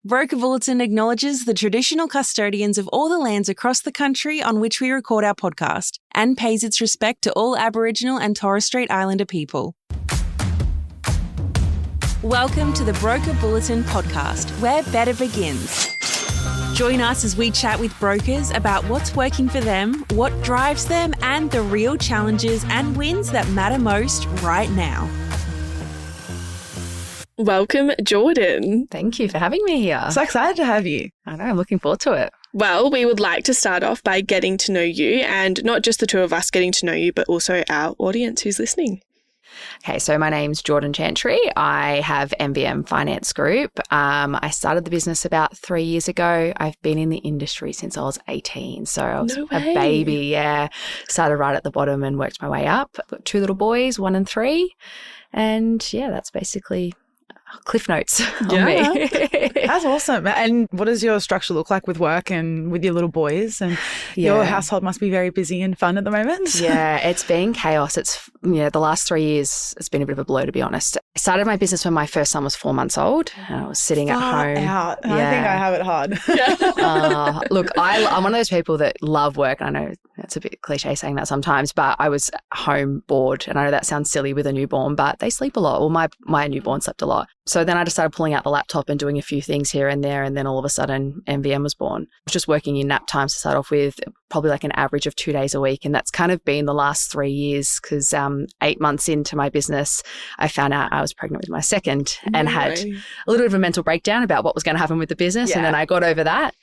Broker Bulletin acknowledges the traditional custodians of all the lands across the country on which we record our podcast and pays its respect to all Aboriginal and Torres Strait Islander people. Welcome to the Broker Bulletin podcast, where better begins. Join us as we chat with brokers about what's working for them, what drives them, and the real challenges and wins that matter most right now. Welcome, Jordan. Thank you for having me here. So excited to have you. I know, I'm looking forward to it. Well, we would like to start off by getting to know you, and not just the two of us getting to know you, but also our audience who's listening. Okay, so my name's Jordan Chantry. I have MVM Finance Group. I started the business about 3 years ago. I've been in the industry since I was 18. So I was a baby, yeah. Started right at the bottom and worked my way up. I've got 2 little boys, 1 and 3. And yeah, that's basically Cliff Notes on me. That's awesome. And what does your structure look like with work and with your little boys? And your household must be very busy and fun at the moment. Yeah, it's been chaos. It's, the last 3 years, it's been a bit of a blur, to be honest. I started my business when my first son was 4 months old. And I was sitting at home. Out. Yeah. I think I have it hard. Look, I'm one of those people that love work. I know it's a bit cliche saying that sometimes, but I was home bored. And I know that sounds silly with a newborn, but they sleep a lot. Well, my newborn slept a lot. So then I just started pulling out the laptop and doing a few things here and there. And then all of a sudden, MVM was born. I was just working in nap times to start off with, probably like an average of 2 days a week. And that's kind of been the last 3 years because 8 months into my business, I found out I was pregnant with my second and had a little bit of a mental breakdown about what was going to happen with the business. Yeah. And then I got over that.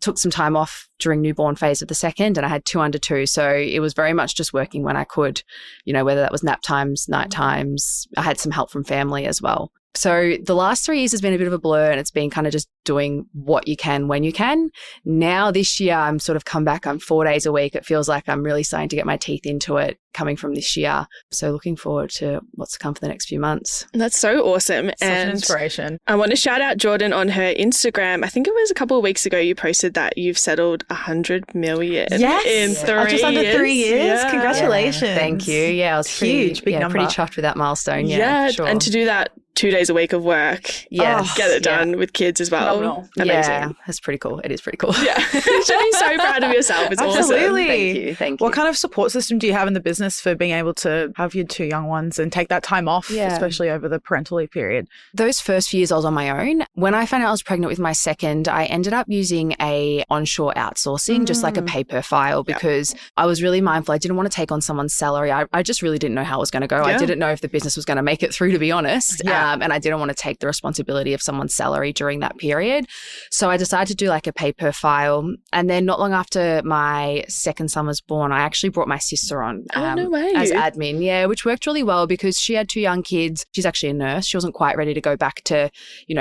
Took some time off during newborn phase of the second, and I had 2 under 2. So it was very much just working when I could, whether that was nap times, night times. I had some help from family as well. So the last 3 years has been a bit of a blur, and it's been kind of just doing what you can when you can. Now this year, I'm sort of come back. I'm 4 days a week. It feels like I'm really starting to get my teeth into it coming from this year. So looking forward to what's to come for the next few months. That's so awesome. Such an inspiration. I want to shout out Jordan on her Instagram. I think it was a couple of weeks ago you posted that you've settled 100 million in 3 years. Just under 3 years. Yeah. Congratulations. Yeah. Thank you. Yeah, I was huge, big number. Pretty chuffed with that milestone. Yeah, sure. And to do that 2 days a week of work. Get it done with kids as well. Phenomenal. Amazing. Yeah, that's pretty cool. It is pretty cool. Yeah. You should be so proud of yourself. It's Absolutely. awesome. Thank you. What kind of support system do you have in the business for being able to have your 2 young ones and take that time off, especially over the parental leave period? Those first few years I was on my own. When I found out I was pregnant with my second, I ended up using a onshore outsourcing, just like a pay per file, because I was really mindful. I didn't want to take on someone's salary. I just really didn't know how it was going to go. I didn't know if the business was going to make it through, to be honest. And I didn't want to take the responsibility of someone's salary during that period. So I decided to do like a pay per file. And then not long after my second son was born, I actually brought my sister on as admin, which worked really well because she had 2 young kids. She's actually a nurse. She wasn't quite ready to go back to,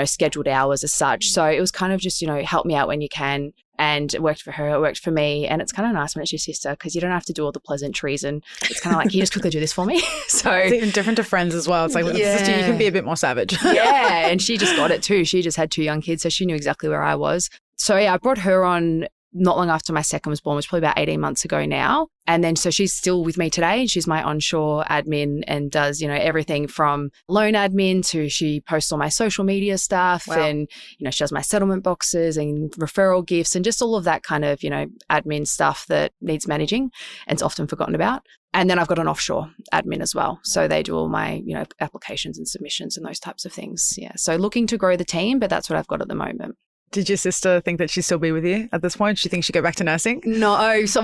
scheduled hours as such. So it was kind of just, help me out when you can. And it worked for her, it worked for me. And it's kind of nice when it's your sister because you don't have to do all the pleasantries. And it's kind of like, can you just quickly do this for me? So it's even different to friends as well. It's like with a sister, you can be a bit more savage. Yeah. And she just got it too. She just had 2 young kids. So she knew exactly where I was. So I brought her on not long after my second was born, which was probably about 18 months ago now. And then so she's still with me today and she's my onshore admin and does, everything from loan admin to she posts all my social media stuff and, she does my settlement boxes and referral gifts and just all of that kind of, admin stuff that needs managing and it's often forgotten about. And then I've got an offshore admin as well. So they do all my, applications and submissions and those types of things. Yeah. So looking to grow the team, but that's what I've got at the moment. Did your sister think that she'd still be with you at this point? Did she think she'd go back to nursing? No. So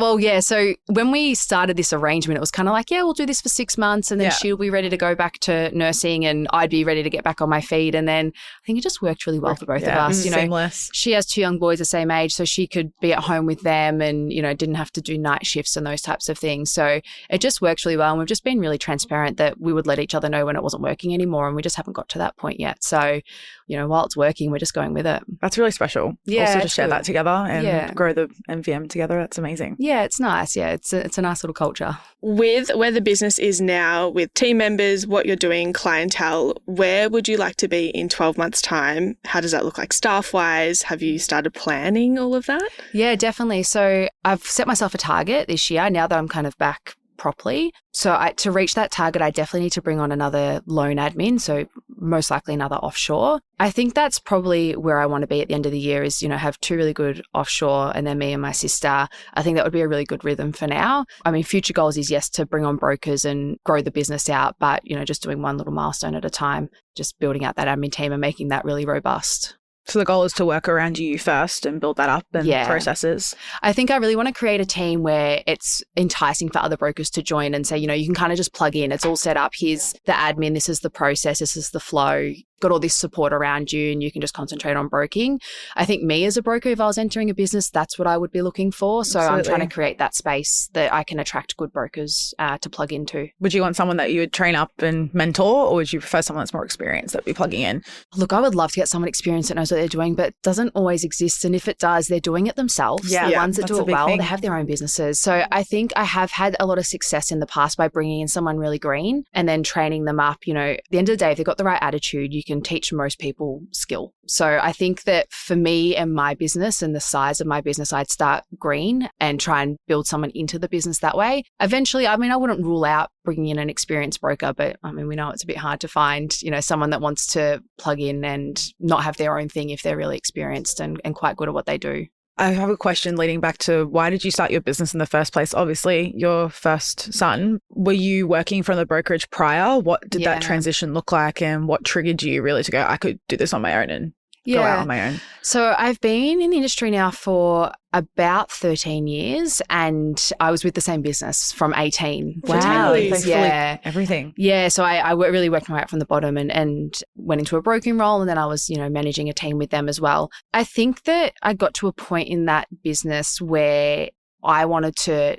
when we started this arrangement, it was kind of like, we'll do this for 6 months and then she'll be ready to go back to nursing and I'd be ready to get back on my feet. And then I think it just worked really well for both of us. Seamless. She has 2 young boys the same age, so she could be at home with them and, didn't have to do night shifts and those types of things. So it just works really well. And we've just been really transparent that we would let each other know when it wasn't working anymore. And we just haven't got to that point yet. So, while it's working, we're just going with it. That's really special. Yeah. Also to share that together and grow the MVM together. That's amazing. Yeah, it's nice. Yeah, it's a nice little culture. With where the business is now, with team members, what you're doing, clientele, where would you like to be in 12 months' time? How does that look like staff-wise? Have you started planning all of that? Yeah, definitely. So I've set myself a target this year now that I'm kind of back properly. So to reach that target, I definitely need to bring on another loan admin. So most likely another offshore. I think that's probably where I want to be at the end of the year is, have 2 really good offshore and then me and my sister. I think that would be a really good rhythm for now. I mean, future goals is, yes, to bring on brokers and grow the business out, but, just doing one little milestone at a time, just building out that admin team and making that really robust. So the goal is to work around you first and build that up and processes. I think I really want to create a team where it's enticing for other brokers to join and say, you can kind of just plug in. It's all set up. Here's the admin. This is the process. This is the flow. Got all this support around you and you can just concentrate on broking. I think me as a broker, if I was entering a business, that's what I would be looking for. So Absolutely. I'm trying to create that space that I can attract good brokers to plug into. Would you want someone that you would train up and mentor, or would you prefer someone that's more experienced that would be plugging in? Look, I would love to get someone experienced that knows what they're doing, but it doesn't always exist. And if it does, they're doing it themselves. The ones that do it well, they have their own businesses. So I think I have had a lot of success in the past by bringing in someone really green and then training them up. At the end of the day, if they've got the right attitude, you can teach most people skill. So I think that for me and my business and the size of my business, I'd start green and try and build someone into the business that way. Eventually, I wouldn't rule out bringing in an experienced broker, but we know it's a bit hard to find, someone that wants to plug in and not have their own thing if they're really experienced and quite good at what they do. I have a question leading back to why did you start your business in the first place? Obviously, your first son. Were you working from the brokerage prior? What did that transition look like and what triggered you really to go, I could do this on my own and go out on my own? So I've been in the industry now for about 13 years and I was with the same business from 18. Wow. Yeah. Everything. Yeah. So I really worked my way up from the bottom and went into a broking role and then I was, managing a team with them as well. I think that I got to a point in that business where I wanted to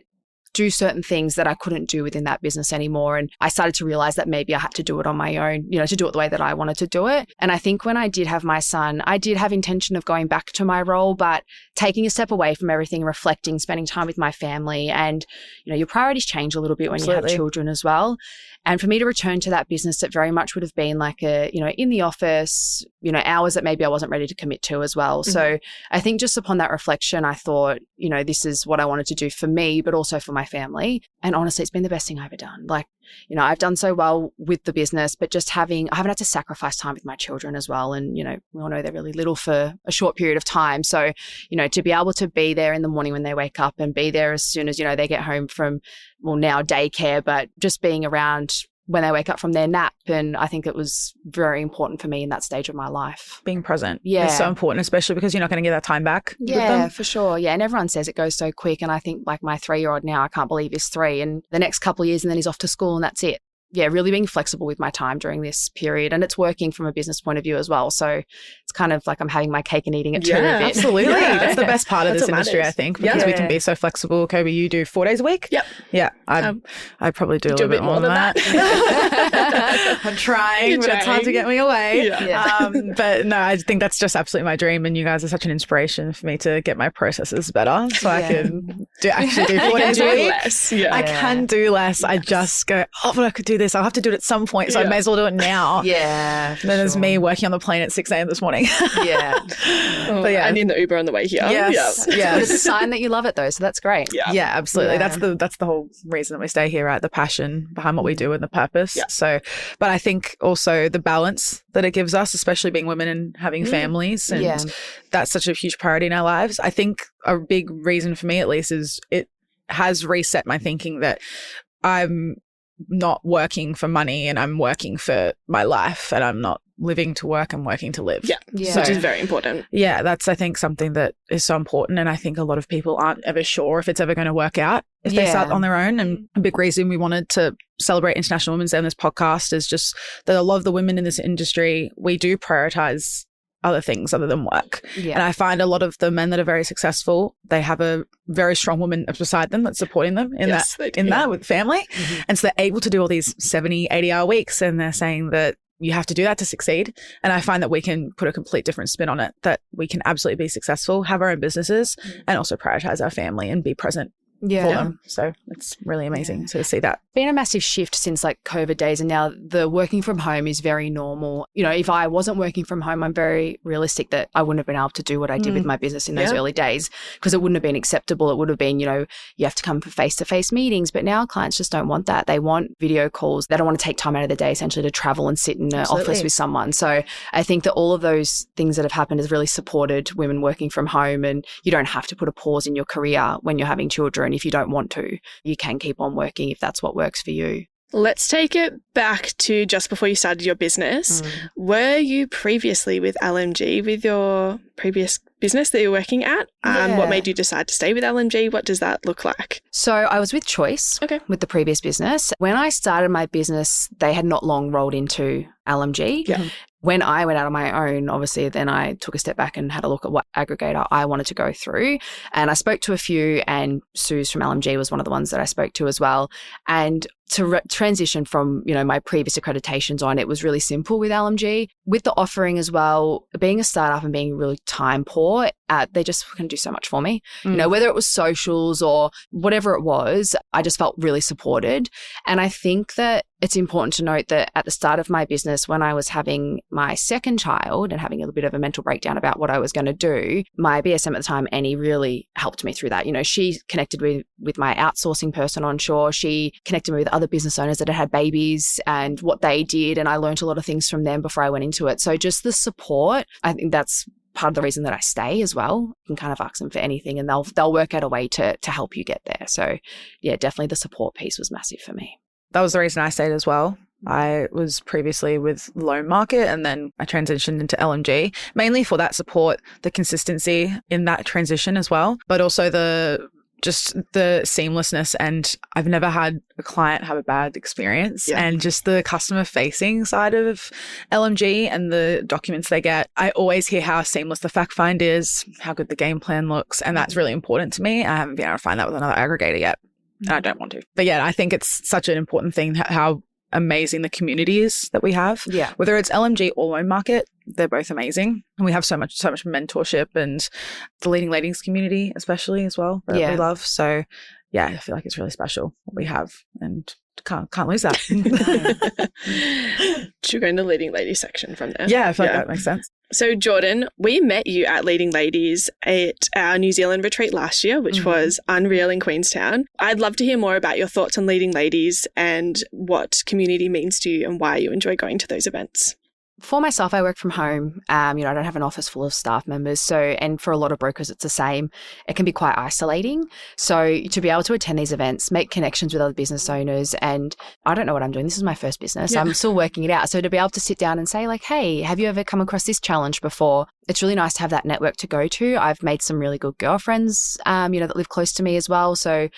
do certain things that I couldn't do within that business anymore. And I started to realize that maybe I had to do it on my own, to do it the way that I wanted to do it. And I think when I did have my son, I did have intention of going back to my role, but taking a step away from everything, reflecting, spending time with my family. And, your priorities change a little bit when you have children as well. And for me to return to that business, it very much would have been like in the office, hours that maybe I wasn't ready to commit to as well. Mm-hmm. So I think just upon that reflection, I thought, this is what I wanted to do for me, but also for my family. And honestly, it's been the best thing I've ever done. Like, I've done so well with the business, but just I haven't had to sacrifice time with my children as well. And, we all know they're really little for a short period of time. So, to be able to be there in the morning when they wake up and be there as soon as, they get home from, now daycare, but just being around when they wake up from their nap. And I think it was very important for me in that stage of my life. Being present is so important, especially because you're not going to get that time back. Yeah, for sure. Yeah. And everyone says it goes so quick. And I think like my 3-year-old now, I can't believe he's 3 and the next couple of years and then he's off to school and that's it. Yeah, really being flexible with my time during this period. And it's working from a business point of view as well. So it's kind of like I'm having my cake and eating it too a bit. Absolutely. That's the best part of this industry, I think, because we can be so flexible. Kobe, you do 4 days a week? Yep. Yeah. I probably do a little bit more than that. I'm trying, but it's hard to get me away. Yeah. But no, I think that's just absolutely my dream. And you guys are such an inspiration for me to get my processes better so I can actually do 4 days a week. Less. I can do less. I just go, but I could do this. I'll have to do it at some point, so I may as well do it now. Yeah. Then there's me working on the plane at 6 a.m. this morning. But and in the Uber on the way here. Yes. It's a sign that you love it though, so that's great. Yeah, absolutely. Yeah. That's the whole reason that we stay here, right? The passion behind what we do and the purpose. Yeah. So, but I think also the balance that it gives us, especially being women and having families, and that's such a huge priority in our lives. I think a big reason for me, at least, is it has reset my thinking that I'm not working for money and I'm working for my life, and I'm not living to work and working to live. Yeah. So, which is very important. Yeah, that's, I think, something that is so important. And I think a lot of people aren't ever sure if it's ever going to work out if they start on their own. And a big reason we wanted to celebrate International Women's Day on this podcast is just that a lot of the women in this industry, we do prioritize other things other than work. Yeah. And I find a lot of the men that are very successful, they have a very strong woman beside them that's supporting them in that with family. Mm-hmm. And so they're able to do all these 70, 80-hour weeks, and they're saying that you have to do that to succeed. And I find that we can put a complete different spin on it, that we can absolutely be successful, have our own businesses, and also prioritize our family and be present for them. So it's really amazing to see that. Been a massive shift since like COVID days, and now the working from home is very normal. You know, if I wasn't working from home, I'm very realistic that I wouldn't have been able to do what I did with my business in those early days, because it wouldn't have been acceptable. It would have been, you know, you have to come for face-to-face meetings, but now clients just don't want that. They want video calls. They don't want to take time out of the day essentially to travel and sit in an office with someone. So I think that all of those things that have happened has really supported women working from home, and you don't have to put a pause in your career when you're having children if you don't want to. You can keep on working if that's what works for you. Let's take it back to just before you started your business. Were you previously with LMG with your previous business that you're working at? What made you decide to stay with LMG? What does that look like? So I was with Choice with the previous business. When I started my business, they had not long rolled into LMG. Yeah. When I went out on my own, obviously, then I took a step back and had a look at what aggregator I wanted to go through. And I spoke to a few, and Suze from LMG was one of the ones that I spoke to as well. And to transition from, you know, my previous accreditations on, it was really simple with LMG. With the offering as well, being a startup and being really time poor, they just couldn't do so much for me. You know, whether it was socials or whatever it was, I just felt really supported. And I think that it's important to note that at the start of my business, when I was having my second child and having a little bit of a mental breakdown about what I was going to do, my BSM at the time, Annie, really helped me through that. You know, she connected with my outsourcing person onshore. She connected me with other business owners that had babies and what they did. And I learned a lot of things from them before I went into it. So just the support, I think that's part of the reason that I stay as well. You can kind of ask them for anything and they'll work out a way to help you get there. So yeah, definitely the support piece was massive for me. That was the reason I stayed as well. I was previously with Loan Market and then I transitioned into LMG, mainly for that support, the consistency in that transition as well, but also the seamlessness. And I've never had a client have a bad experience, and just the customer facing side of LMG and the documents they get. I always hear how seamless the fact find is, how good the game plan looks. And that's really important to me. I haven't been able to find that with another aggregator yet. And I don't want to. But yeah, I think it's such an important thing how amazing the community is that we have. Yeah. Whether it's LMG or Loan Market, they're both amazing. And we have so much mentorship, and the Leading Ladies community especially as well that we love. So yeah, I feel like it's really special what we have, and can't lose that. Should go in the Leading Ladies section from there. Yeah, I feel like that makes sense. So Jordan, we met you at Leading Ladies at our New Zealand retreat last year, which was unreal in Queenstown. I'd love to hear more about your thoughts on Leading Ladies and what community means to you and why you enjoy going to those events. For myself, I work from home. I don't have an office full of staff members. So, and for a lot of brokers, it's the same. It can be quite isolating. So to be able to attend these events, make connections with other business owners, and I don't know what I'm doing. This is my first business. I'm still working it out. So to be able to sit down and say like, hey, have you ever come across this challenge before? It's really nice to have that network to go to. I've made some really good girlfriends, that live close to me as well. So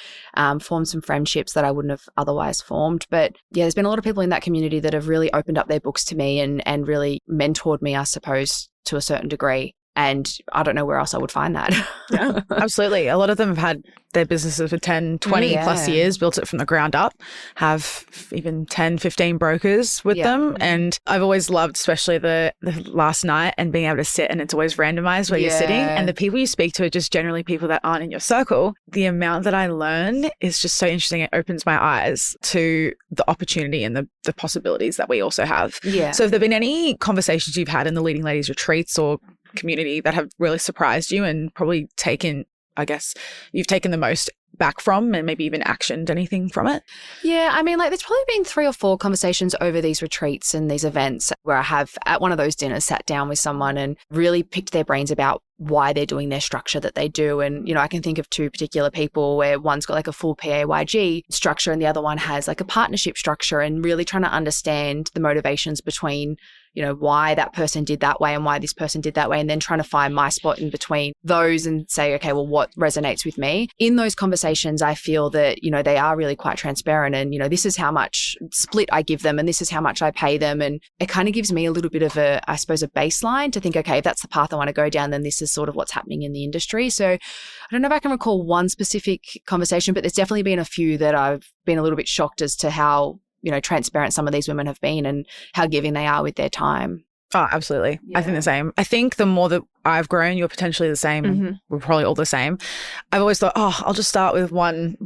formed some friendships that I wouldn't have otherwise formed. But yeah, there's been a lot of people in that community that have really opened up their books to me and really mentored me, I suppose, to a certain degree. And I don't know where else I would find that. Yeah, absolutely. A lot of them have had their businesses for 10, 20 plus years, built it from the ground up, have even 10, 15 brokers with them. And I've always loved, especially the last night and being able to sit, and it's always randomized where you're sitting. And the people you speak to are just generally people that aren't in your circle. The amount that I learn is just so interesting. It opens my eyes to the opportunity and the possibilities that we also have. Yeah. So have there been any conversations you've had in the Leading Ladies retreats or community that have really surprised you and probably taken, I guess, you've taken the most back from and maybe even actioned anything from it? Yeah, I mean, there's probably been 3 or 4 conversations over these retreats and these events where I have at one of those dinners sat down with someone and really picked their brains about why they're doing their structure that they do. And, I can think of 2 particular people where one's got like a full PAYG structure and the other one has like a partnership structure, and really trying to understand the motivations between why that person did that way and why this person did that way, and then trying to find my spot in between those and say, okay, well, what resonates with me? In those conversations, I feel that, they are really quite transparent, and, this is how much split I give them and this is how much I pay them. And it kind of gives me a little bit of a baseline to think, okay, if that's the path I want to go down, then this is sort of what's happening in the industry. So I don't know if I can recall one specific conversation, but there's definitely been a few that I've been a little bit shocked as to how transparent some of these women have been and how giving they are with their time. Oh, absolutely. Yeah. I think the same. I think the more that I've grown, you're potentially the same. Mm-hmm. We're probably all the same. I've always thought, I'll just start with one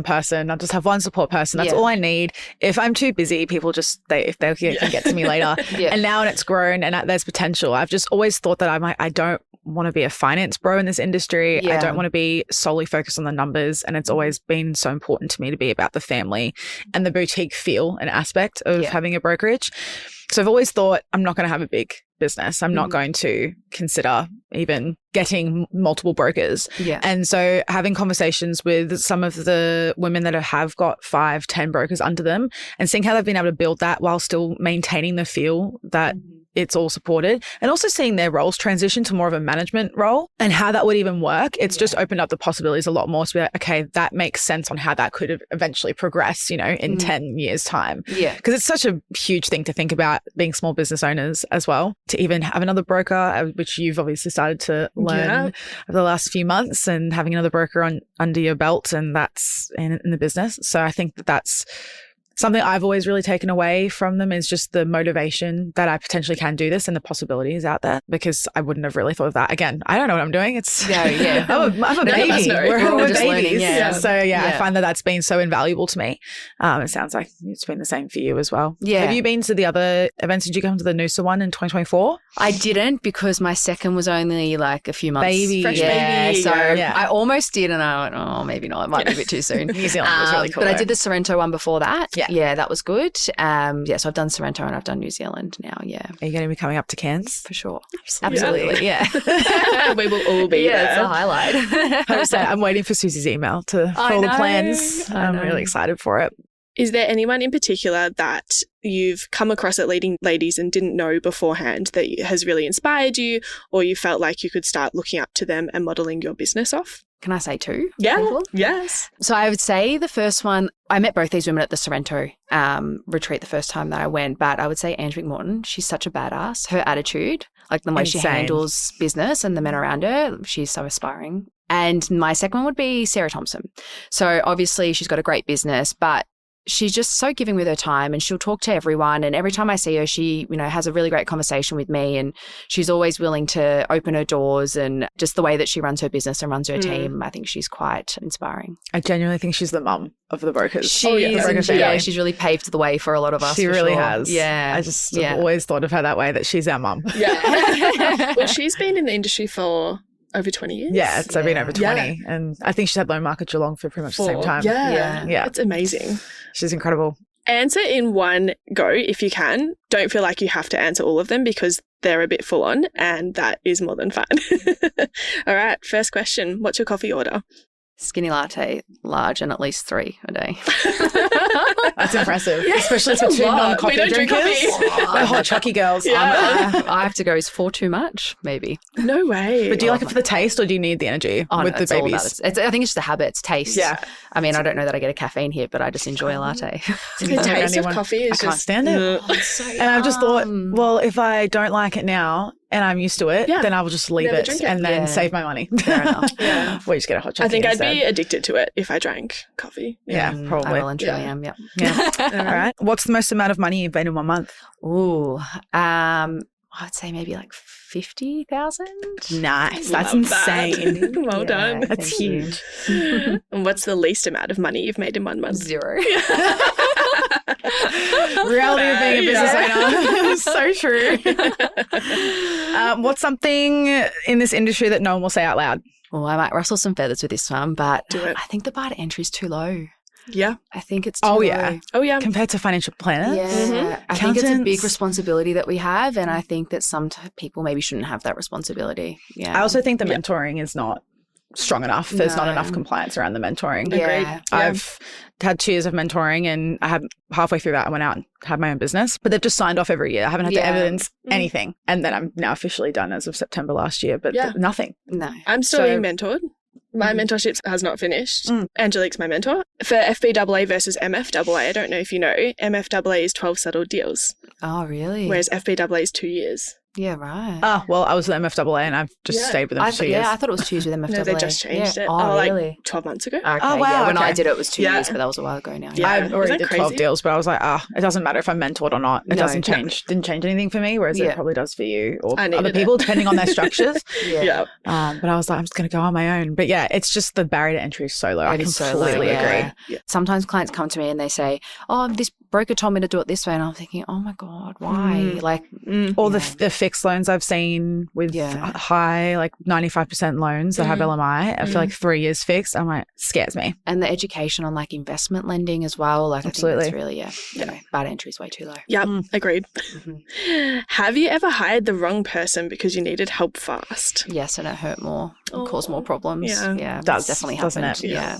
person. I'll just have one support person. That's all I need. If I'm too busy, people if they can get to me later. And now it's grown and there's potential. I've just always thought that I don't want to be a finance bro in this industry. I don't want to be solely focused on the numbers. And it's always been so important to me to be about the family and the boutique feel and aspect of having a brokerage. So I've always thought I'm not going to have a big business. I'm not going to consider even getting multiple brokers. Yeah. And so having conversations with some of the women that have got 5-10 brokers under them and seeing how they've been able to build that while still maintaining the feel that it's all supported, and also seeing their roles transition to more of a management role and how that would even work. It's just opened up the possibilities a lot more to be like, okay, that makes sense on how that could have eventually progressed, in 10 years time. Yeah. Because it's such a huge thing to think about being small business owners as well, to even have another broker, which you've obviously started to learn over the last few months, and having another broker under your belt, and that's in the business. So I think that's something I've always really taken away from them, is just the motivation that I potentially can do this and the possibilities out there, because I wouldn't have really thought of that. Again, I don't know what I'm doing. I'm a baby. We're all just babies. Learning, So I find that that's been so invaluable to me. It sounds like it's been the same for you as well. Yeah. Have you been to the other events? Did you come to the Noosa one in 2024? I didn't, because my second was only like a few months. Fresh baby. So I almost did, and I went, maybe not. It might be a bit too soon. New Zealand was really cool. But I did the Sorrento one before that. Yeah, that was good. So I've done Sorrento and I've done New Zealand now, Are you going to be coming up to Cairns? For sure. Absolutely, yeah. We will all be there. It's a highlight. I'm waiting for Susie's email for all the plans. I'm really excited for it. Is there anyone in particular that you've come across at Leading Ladies and didn't know beforehand that has really inspired you, or you felt like you could start looking up to them and modelling your business off? Can I say two? Yeah. People? Yes. So I would say the first one, I met both these women at the Sorrento retreat the first time that I went, but I would say Angie McMorton, she's such a badass. Her attitude, like the way she handles business and the men around her, she's so aspiring. And my second one would be Sarah Thompson. So obviously she's got a great business, but she's just so giving with her time, and she'll talk to everyone. And every time I see her, she, has a really great conversation with me, and she's always willing to open her doors, and just the way that she runs her business and runs her team, I think she's quite inspiring. I genuinely think she's the mum of the brokers. She's really paved the way for a lot of us. She really has. Yeah. I just have always thought of her that way, that she's our mum. Yeah. Well, she's been in the industry for over 20 years. Yeah, it's been over 20. And I think she's had loan market Geelong for pretty much the same time. Yeah. It's amazing. She's incredible. Answer in one go if you can. Don't feel like you have to answer all of them, because they're a bit full on, and that is more than fun. All right, first question. What's your coffee order? Skinny latte, large, and at least 3 a day. That's impressive, especially for 2 non-coffee drinkers. We're hot chucky girls. Yeah. I have to go, is 4 too much? Maybe. No way. But do you like it for the taste, or do you need the energy with the babies? I think it's just a habit. It's taste. Yeah. I mean, I don't know that I get a caffeine hit, but I just enjoy a latte. The taste of coffee is I can't stand it. And I've just thought, well, if I don't like it now and I'm used to it, then I will just leave it and then save my money. Fair enough. We just get a hot chocolate. I think I'd be addicted to it if I drank coffee. Yeah, probably. I will and truly am, yeah. All right. What's the most amount of money you've made in 1 month? Ooh, I'd say maybe like 50,000. Nice. That's insane. Well done. That's huge. And what's the least amount of money you've made in 1 month? 0. Reality of being a business owner. So true. What's something in this industry that no one will say out loud? Well, I might rustle some feathers with this one, but do it. I think the bar to entry is too low. Yeah. I think it's too low. Oh, yeah. Compared to financial planners? Yeah. I think it's a big responsibility that we have, and I think that some people maybe shouldn't have that responsibility. Yeah. I also think the mentoring is not strong enough. There's not enough compliance around the mentoring. Yeah. I've had 2 years of mentoring, and I had halfway through that I went out and had my own business, but they've just signed off every year. I haven't had to evidence anything. And then I'm now officially done as of September last year, but nothing. No. I'm still being mentored. My mentorship has not finished. Angelique's my mentor. For FBAA versus MFAA, I don't know if you know, MFAA is 12 settled deals. Oh, really? Whereas FBAA is 2 years. Yeah, right. Oh, well, I was at MFAA and I've just stayed with them for 2 years. Yeah, I thought it was 2 years with MFAA. No, they just changed it. Oh, really? Like 12 months ago. Okay, Oh, wow. Yeah, when okay. I did it was 2 years, but that was a while ago now. Yeah. I already did 12 crazy? deals, but I was like, it doesn't matter if I'm mentored or not. It No. doesn't change. Didn't change anything for me, whereas it probably does for you or I other needed people, it. depending on their structures. Yeah. But I was like, I'm just going to go on my own. But yeah, it's just the barrier to entry is so low. I It is so completely low, agree. yeah. Yeah. Sometimes clients come to me and they say, oh, this broker told me to do it this way. And I'm thinking, oh my God, why? Like, Or the fixed loans I've seen with high, like 95% loans that have LMI. I feel like 3 years fixed. I'm like, scares me. and the education on like investment lending as well. Like, Absolutely. I think that's really, anyway, bad entry is way too low. Yep, agreed. Have you ever hired the wrong person because you needed help fast? Yes, and it hurt more, caused more problems. Yeah. That's definitely doesn't happened. it? Yeah.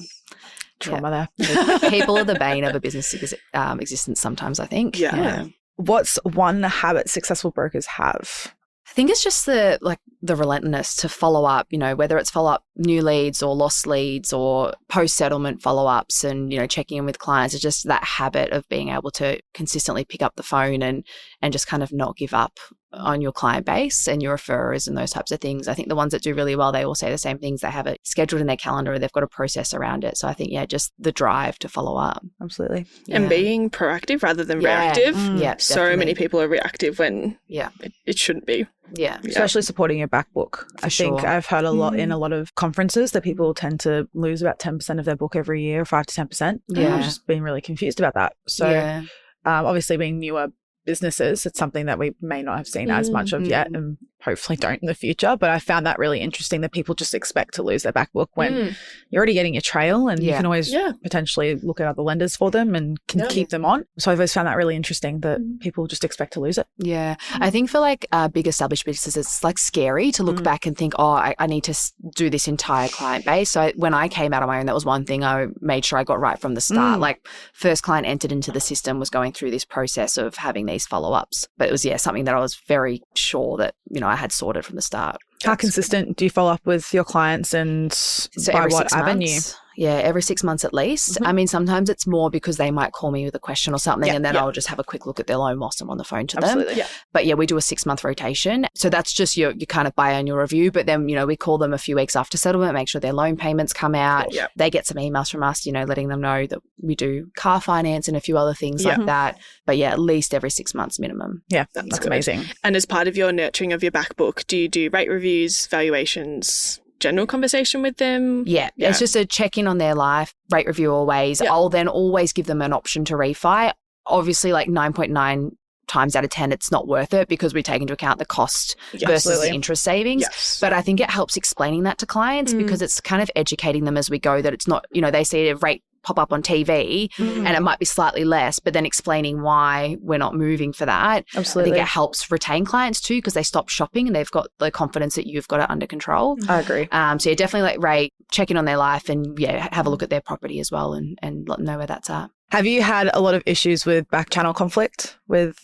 Trauma there. People are the bane of a business existence sometimes, I think. Yeah. What's one habit successful brokers have? I think it's just the relentlessness to follow up, whether it's follow up new leads or lost leads or post-settlement follow-ups and, checking in with clients. It's just that habit of being able to consistently pick up the phone and just kind of not give up on your client base and your referrers and those types of things. I think the ones that do really well, they all say the same things. They have it scheduled in their calendar or they've got a process around it. So I think, just the drive to follow up. Absolutely. And being proactive rather than reactive. Yeah, So definitely. many people are reactive when it shouldn't be. Yeah. Especially supporting your back book. I think sure. I've heard a lot in a lot of conferences that people tend to lose about 10% of their book every year, 5 to 10%. Yeah. I've just been really confused about that. So obviously being newer businesses, it's something that we may not have seen as much of yet and hopefully don't in the future. But I found that really interesting that people just expect to lose their back book when you're already getting your trail and you can always potentially look at other lenders for them and can keep them on. So I've always found that really interesting that people just expect to lose it. Yeah. I think for like big established businesses, it's like scary to look back and think, I need to do this entire client base. So when I came out on my own, that was one thing I made sure I got right from the start. Like first client entered into the system was going through this process of having these follow-ups. But it was, something that I was very sure that, I had sorted from the start. How consistent do you follow up with your clients and So by every what 6 avenue? months. Yeah, every 6 months at least. I mean, sometimes it's more because they might call me with a question or something and then I'll just have a quick look at their loan whilst I'm on the phone to them. Yeah. But we do a 6-month rotation. So that's just your kind of biannual review. But then, we call them a few weeks after settlement, make sure their loan payments come out. Yeah. They get some emails from us, letting them know that we do car finance and a few other things like that. But at least every 6 months minimum. Yeah, that's good. amazing. And as part of your nurturing of your back book, do you do rate reviews, valuations, general conversation with them? Yeah. It's just a check-in on their life, rate review always. Yeah. I'll then always give them an option to refi. Obviously, like 9.9 times out of 10, it's not worth it because we take into account the cost versus the interest savings. Yes. But I think it helps explaining that to clients because it's kind of educating them as we go that it's not, they see a rate pop up on TV and it might be slightly less, but then explaining why we're not moving for that. Absolutely. I think it helps retain clients too because they stop shopping and they've got the confidence that you've got it under control. I agree. So definitely like rate, check in on their life and have a look at their property as well and let them know where that's at. Have you had a lot of issues with back channel conflict with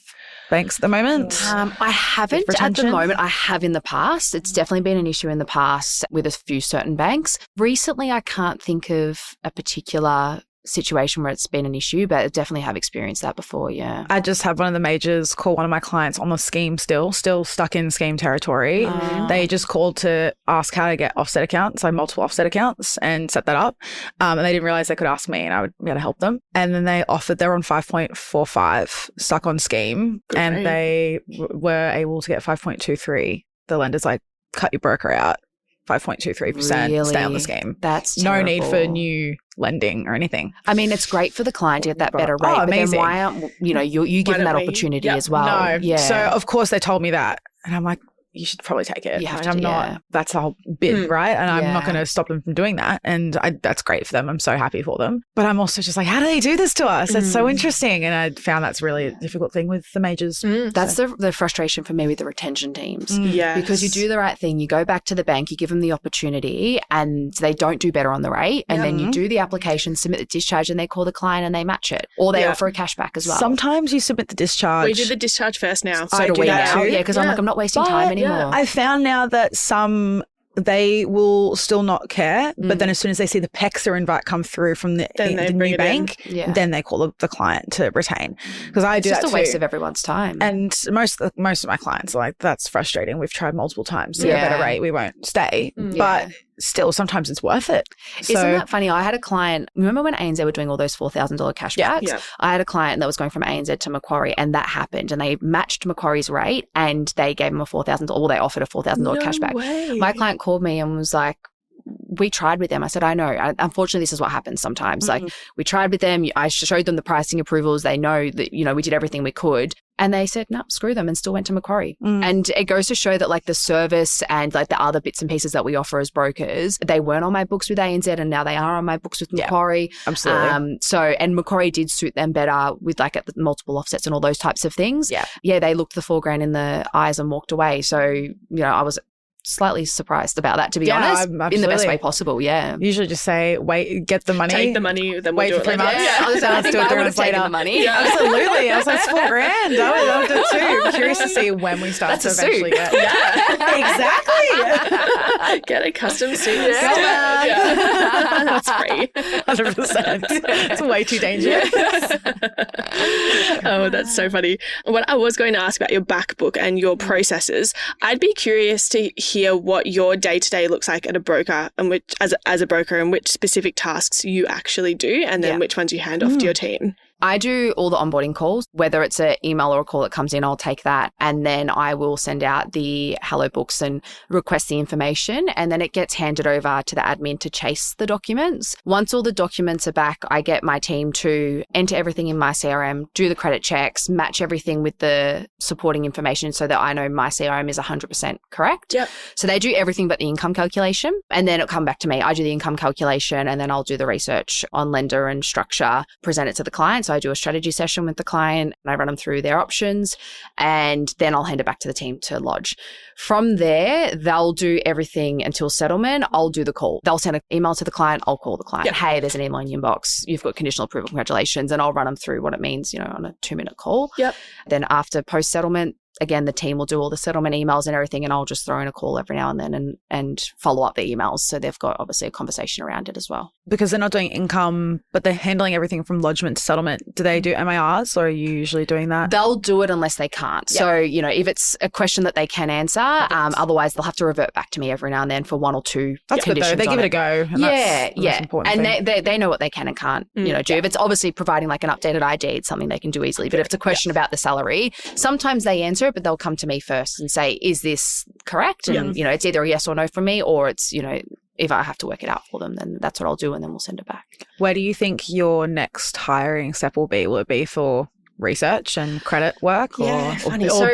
banks at the moment? I haven't at the moment. I have in the past. It's definitely been an issue in the past with a few certain banks. Recently, I can't think of a particular situation where it's been an issue, but I definitely have experienced that before, yeah. I just had one of the majors call one of my clients on the scheme still stuck in scheme territory. They just called to ask how to get offset accounts, like multiple offset accounts and set that up. And they didn't realize they could ask me and I would be able to help them. And then they're on 5.45 stuck on scheme and they were able to get 5.23. The lender's like, cut your broker out. 5.23%, Really? stay on the scheme. That's no terrible. need for new lending or anything. I mean, it's great for the client to get that better rate, but then amazing. why aren't, you give them that opportunity as well? No. Yeah. So, of course, they told me that. And I'm like, you should probably take it. You have Like, to, I'm not, that's the whole bit, right? And I'm not Yeah. going to stop them from doing that. And that's great for them. I'm so happy for them. But I'm also just like, how do they do this to us? It's so interesting. And I found that's really a difficult thing with the majors. That's the frustration for me with the retention teams. Yes. Because you do the right thing, you go back to the bank, you give them the opportunity and they don't do better on the rate. And then you do the application, submit the discharge and they call the client and they match it. Or they offer a cashback as well. Sometimes you submit the discharge. We do the discharge first now. So do we that now. too. Yeah, because I'm like, I'm not wasting time anymore. I found now that some they will still not care. But then as soon as they see the PEXA invite come through from the new bank, then they call the client to retain. Because I do that too. It's just a waste of everyone's time. And most of my clients are like, that's frustrating. We've tried multiple times to get a better rate. We won't stay. But still, sometimes it's worth it. Isn't that funny? I had a client, remember when ANZ were doing all those $4,000 cashbacks? Yeah. I had a client that was going from ANZ to Macquarie, and that happened. And they matched Macquarie's rate, and they gave him a $4,000, well, they offered a $4,000 cashback. Way. My client called me and was like, we tried with them. I said, I know. Unfortunately, this is what happens sometimes. Like, we tried with them. I showed them the pricing approvals. They know that, we did everything we could. And they said, no, screw them, and still went to Macquarie. And it goes to show that like the service and like the other bits and pieces that we offer as brokers, they weren't on my books with ANZ, and now they are on my books with Macquarie. Absolutely. And Macquarie did suit them better with like at the multiple offsets and all those types of things. Yeah, they looked the $4,000 in the eyes and walked away. So, I was slightly surprised about that, to be honest, in the best way possible. Usually just say, wait, get the money. Take the money, then wait for 3 months. I think I would have taken the money. Yeah. Absolutely. I was like, it's $4,000. I would love it too. I'm curious to see when we start to eventually get. Exactly. Get a custom suit. That's free. 100%. It's way too dangerous. Oh, that's so funny. What I was going to ask about your back book and your processes, I'd be curious to hear what your day-to-day looks like at a broker, and which as a broker, and which specific tasks you actually do, and then which ones you hand off to your team. I do all the onboarding calls, whether it's an email or a call that comes in, I'll take that. And then I will send out the hello books and request the information. And then it gets handed over to the admin to chase the documents. Once all the documents are back, I get my team to enter everything in my CRM, do the credit checks, match everything with the supporting information so that I know my CRM is 100% correct. Yep. So they do everything but the income calculation. And then it'll come back to me. I do the income calculation, and then I'll do the research on lender and structure, present it to the client. So I do a strategy session with the client and I run them through their options, and then I'll hand it back to the team to lodge. From there, they'll do everything until settlement. I'll do the call. They'll send an email to the client. I'll call the client. Yep. Hey, there's an email in your inbox. You've got conditional approval. Congratulations. And I'll run them through what it means, on a 2-minute call. Yep. Then after post-settlement, again, the team will do all the settlement emails and everything, and I'll just throw in a call every now and then and follow up the emails. So they've got obviously a conversation around it as well. Because they're not doing income, but they're handling everything from lodgement to settlement. Do they do MIRs, or are you usually doing that? They'll do it unless they can't. Yep. So, if it's a question that they can answer, otherwise they'll have to revert back to me every now and then for 1 or 2 That's conditions. Good though. They give it a go. And that's the most important thing. They know what they can and can't do. If it's obviously providing like an updated ID, it's something they can do easily. But if it's a question about the salary, sometimes they answer it, but they'll come to me first and say, is this correct? And, it's either a yes or no from me, or it's, if I have to work it out for them, then that's what I'll do, and then we'll send it back. Where do you think your next hiring step will be? Will it be for research and credit work, or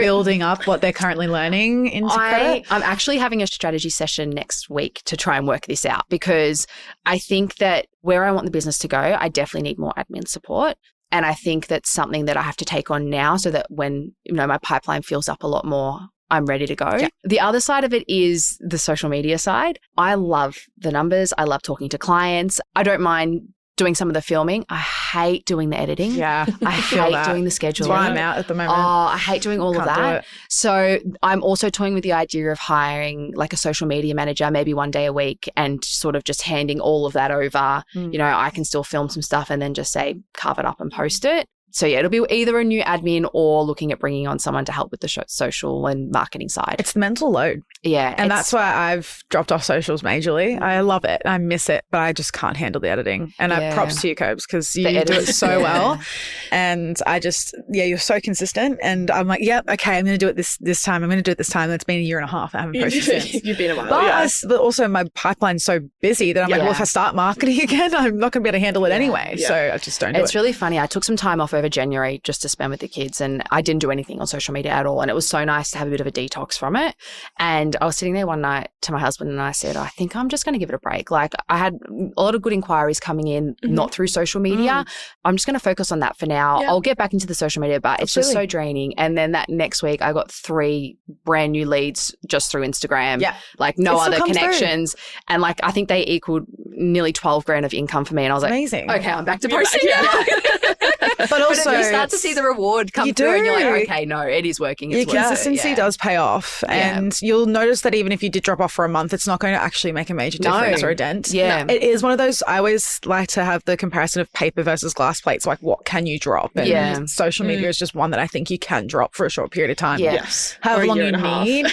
building up what they're currently learning into credit? I'm actually having a strategy session next week to try and work this out, because I think that where I want the business to go, I definitely need more admin support. And I think that's something that I have to take on now, so that when, my pipeline fills up a lot more, I'm ready to go. Yeah. The other side of it is the social media side. I love the numbers. I love talking to clients. I don't mind doing some of the filming. I hate doing the editing. Yeah. I hate doing the scheduling. That's why I'm out at the moment. Oh, I hate doing all of that. So I'm also toying with the idea of hiring like a social media manager, maybe 1 day a week, and sort of just handing all of that over. I can still film some stuff and then just say, carve it up and post it. So it'll be either a new admin or looking at bringing on someone to help with the social and marketing side. It's the mental load. Yeah. And that's why I've dropped off socials majorly. I love it. I miss it, but I just can't handle the editing. And props to you, Cobes, because you do it so well. And I just, you're so consistent. And I'm like, yep, okay, I'm going to do it this time. I'm going to do it this time. It's been 1.5 years. I haven't posted since. You've been a while. But also my pipeline's so busy that I'm like, well, if I start marketing again, I'm not going to be able to handle it anyway. Yeah. So I just don't do it. It's really funny. I took some time off over January just to spend with the kids, and I didn't do anything on social media at all. And it was so nice to have a bit of a detox from it. And I was sitting there one night to my husband and I said, I think I'm just going to give it a break. Like, I had a lot of good inquiries coming in, not through social media. I'm just going to focus on that for now. I'll get back into the social media, but it's just so draining. And then that next week I got 3 brand new leads just through Instagram. Yeah. Like no other connections. And like, I think they equaled nearly 12 grand of income for me. And I was like, amazing. Okay, I'm back to posting now. But also, you start to see the reward come through and you're like, okay, no, it is working. It's your consistency does pay off. And you'll notice that even if you did drop off for a month, it's not going to actually make a major difference or a dent. Yeah. It is one of those, I always like to have the comparison of paper versus glass plates. Like, what can you drop? And social media is just one that I think you can drop for a short period of time. Yes. However long you need.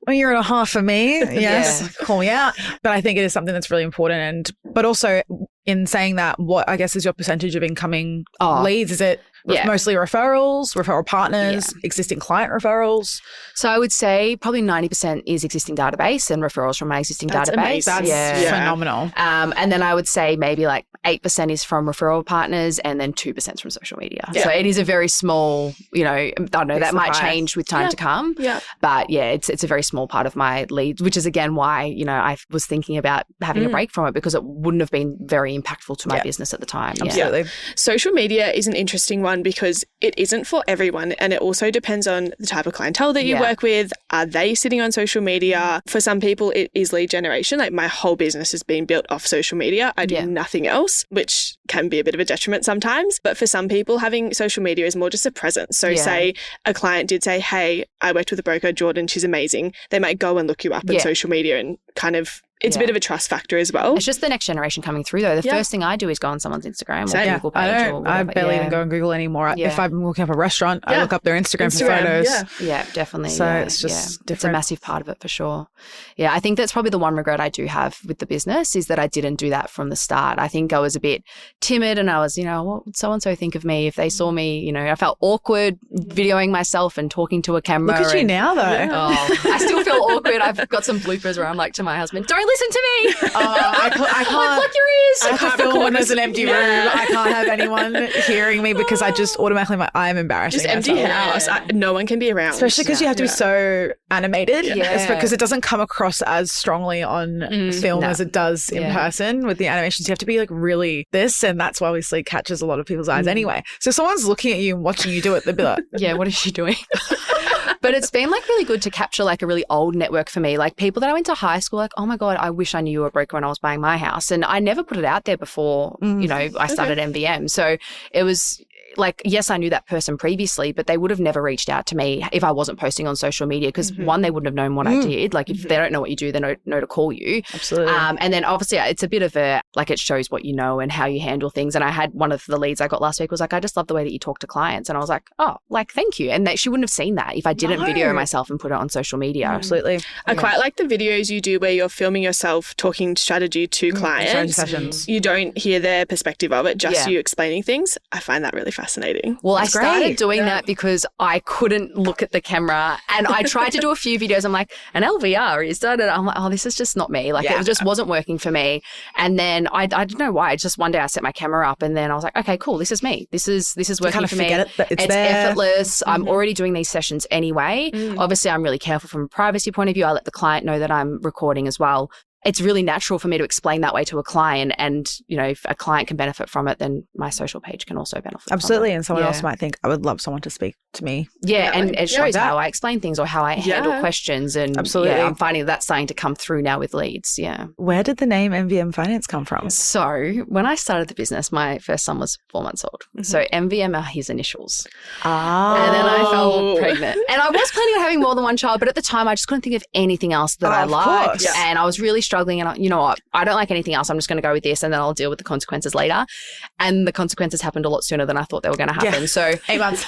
A year and a half for me. Yes. Call me out. But I think it is something that's really important. But also, in saying that, what I guess is your percentage of incoming leads? Is it mostly referrals, referral partners, existing client referrals? So I would say probably 90% is existing database and referrals from my existing database. Amazing. That's phenomenal. And then I would say maybe like 8% is from referral partners and then 2% is from social media. Yeah. So it is a very small, I don't know, that might change with time to come. Yeah. But it's a very small part of my leads, which is again why, I was thinking about having a break from it because it wouldn't have been very impactful to my business at the time. Absolutely. Social media is an interesting one because it isn't for everyone, and it also depends on the type of clientele that you work with. Are they sitting on social media? For some people, it is lead generation. Like my whole business has been built off social media. I do nothing else, which can be a bit of a detriment sometimes. But for some people, having social media is more just a presence. So say a client did say, hey, I worked with a broker, Jordan, she's amazing. They might go and look you up on social media and kind of it's a bit of a trust factor as well. It's just the next generation coming through though. The first thing I do is go on someone's Instagram or Google page. I barely even go on Google anymore. If I'm looking up a restaurant, I look up their Instagram for photos. Yeah, definitely. So it's just different. It's a massive part of it for sure. Yeah, I think that's probably the one regret I do have with the business is that I didn't do that from the start. I think I was a bit timid and I was, what would so-and-so think of me if they saw me? I felt awkward videoing myself and talking to a camera. Look at you now though. I still feel awkward. I've got some bloopers where I'm like to my husband, don't listen to me. I can't. Plug your ears. I have to film when there's an empty room. I can't have anyone hearing me because I just automatically I'm embarrassing myself. Just empty house. No one can be around. Especially because you have to be so animated. Yeah. It's because it doesn't come across as strongly on film as it does in person with the animations. You have to be like really this, and that's why obviously catches a lot of people's eyes anyway. So if someone's looking at you and watching you do it, they'll be like, yeah, what is she doing? But it's been like really good to capture like a really old network for me. Like people that I went to high school, like, oh my God, I wish I knew you were a broker when I was buying my house. And I never put it out there before, I started MVM. So it was like, yes, I knew that person previously, but they would have never reached out to me if I wasn't posting on social media because one, they wouldn't have known what I did. Like if they don't know what you do, they know to call you. Absolutely. And then obviously it's a bit of like it shows what you know and how you handle things. And I had one of the leads I got last week was like, I just love the way that you talk to clients. And I was like, oh, like, thank you. And she wouldn't have seen that if I didn't video myself and put it on social media. Absolutely. I quite like the videos you do where you're filming yourself talking strategy to clients. Sessions. You don't hear their perspective of it, just you explaining things. I find that really fascinating. Well, I started doing that because I couldn't look at the camera and I tried to do a few videos. I'm like, an LVR is done. And I'm like, oh, this is just not me. Like it just wasn't working for me. And then I don't know why. Just one day I set my camera up and then I was like, okay, cool. This is me. This is working for me. It's effortless. I'm already doing these sessions anyway. Obviously, I'm really careful from a privacy point of view. I let the client know that I'm recording as well. It's really natural for me to explain that way to a client. And, if a client can benefit from it, then my social page can also benefit Absolutely. from it. And someone else might think, I would love someone to speak to me. Yeah. And it shows how I explain things or how I handle questions. And absolutely. I'm finding that's starting to come through now with leads. Yeah. Where did the name MVM Finance come from? So when I started the business, my first son was 4 months old. So MVM are his initials. And then I fell pregnant. And I was planning on having more than one child, but at the time I just couldn't think of anything else that I liked. Yeah. And I was really struggling. And you know what? I don't like anything else. I'm just going to go with this and then I'll deal with the consequences later. And the consequences happened a lot sooner than I thought they were going to happen. So 8 months.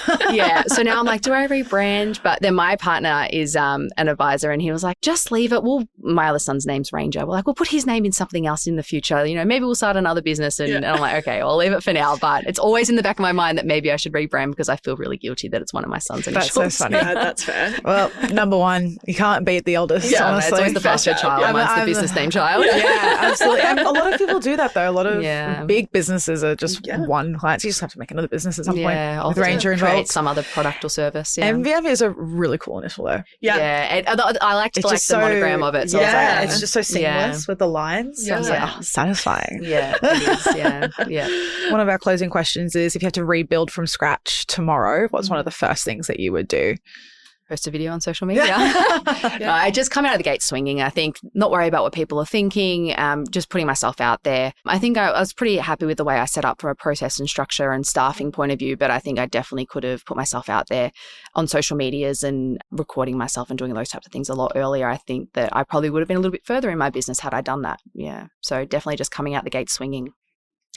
So now I'm like, do I rebrand? But then my partner is an advisor and he was like, just leave it. My other son's name's Ranger. We're like, we'll put his name in something else in the future. Maybe we'll start another business. And I'm like, okay, I'll leave it for now. But it's always in the back of my mind that maybe I should rebrand because I feel really guilty that it's one of my son's initials. That's so funny. That's fair. Well, number one, you can't beat the oldest, honestly. It's always the foster child. Mine's the business name child. Yeah, absolutely. And a lot of people do that though. A lot of big businesses are just one client. So you just have to make another business at some point with Ranger involved. Create some other product or service. Yeah. MVM is a really cool initial though. Yeah. I liked the monogram of it. So it's just so seamless with the lines. So I was like, satisfying. Yeah, it is. Yeah. One of our closing questions is if you had to rebuild from scratch tomorrow, what's one of the first things that you would do? post a video on social media. No, I just come out of the gate swinging. I think not worry about what people are thinking, just putting myself out there. I think I was pretty happy with the way I set up from a process and structure and staffing point of view, but I think I definitely could have put myself out there on social medias and recording myself and doing those types of things a lot earlier. I think that I probably would have been a little bit further in my business had I done that. Yeah. So definitely just coming out the gate swinging.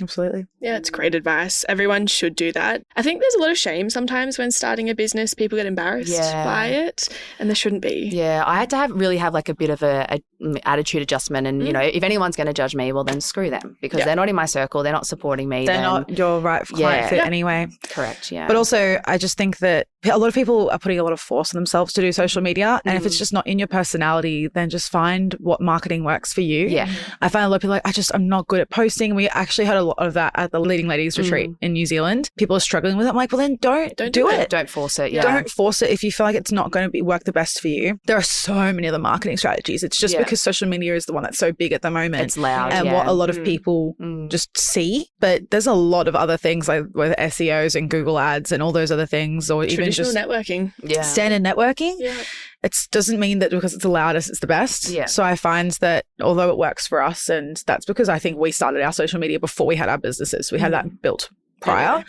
Absolutely. Yeah, it's great advice. Everyone should do that. I think there's a lot of shame sometimes when starting a business. People get embarrassed by it, and there shouldn't be. Yeah, I had to really have like a bit of a attitude adjustment, and you know, if anyone's going to judge me, well then screw them, because they're not in my circle, they're not supporting me. They're not your right client fit anyway. Correct. Yeah. But also, I just think that a lot of people are putting a lot of force on themselves to do social media, and if it's just not in your personality, then just find what marketing works for you. Yeah. I find a lot of people like, I'm not good at posting. We actually had a lot of that at the Leading Ladies retreat in New Zealand. People are struggling with it. I'm like, well then don't do it. Don't force it. Yeah. Don't force it if you feel like it's not going to work the best for you. There are so many other marketing strategies. It's just because social media is the one that's so big at the moment. It's loud. And what a lot of people just see. But there's a lot of other things like with SEOs and Google ads and all those other things, or even just networking. Yeah. Standard networking. Yeah. It doesn't mean that because it's the loudest, it's the best. Yeah. So I find that although it works for us, and that's because I think we started our social media before we had our businesses. We had that built prior.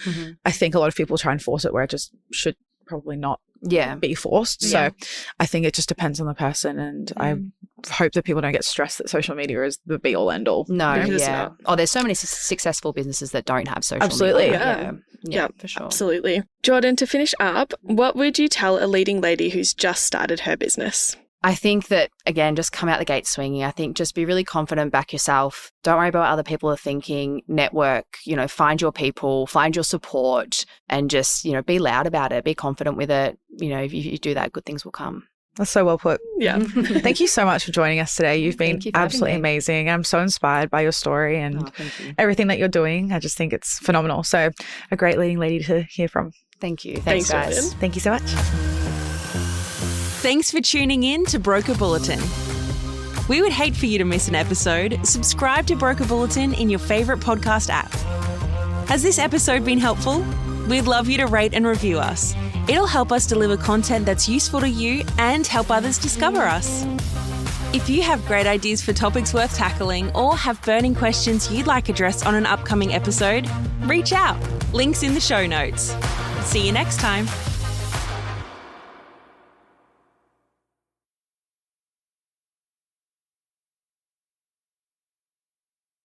I think a lot of people try and force it where it just should probably not be forced. So I think it just depends on the person, and I hope that people don't get stressed that social media is the be all end all. No, there's so many successful businesses that don't have social media. Yeah, for sure. Absolutely. Jordan, to finish up, what would you tell a leading lady who's just started her business? I think that, again, just come out the gate swinging. I think just be really confident, back yourself. Don't worry about what other people are thinking. Network, find your people, find your support, and just, be loud about it. Be confident with it. If you do that, good things will come. That's so well put. Yeah. Thank you so much for joining us today. You've been absolutely amazing. I'm so inspired by your story and everything that you're doing. I just think it's phenomenal. So a great leading lady to hear from. Thank you. Thanks guys. Jordan. Thank you so much. Thanks for tuning in to Broker Bulletin. We would hate for you to miss an episode. Subscribe to Broker Bulletin in your favourite podcast app. Has this episode been helpful? We'd love you to rate and review us. It'll help us deliver content that's useful to you and help others discover us. If you have great ideas for topics worth tackling or have burning questions you'd like addressed on an upcoming episode, reach out. Links in the show notes. See you next time.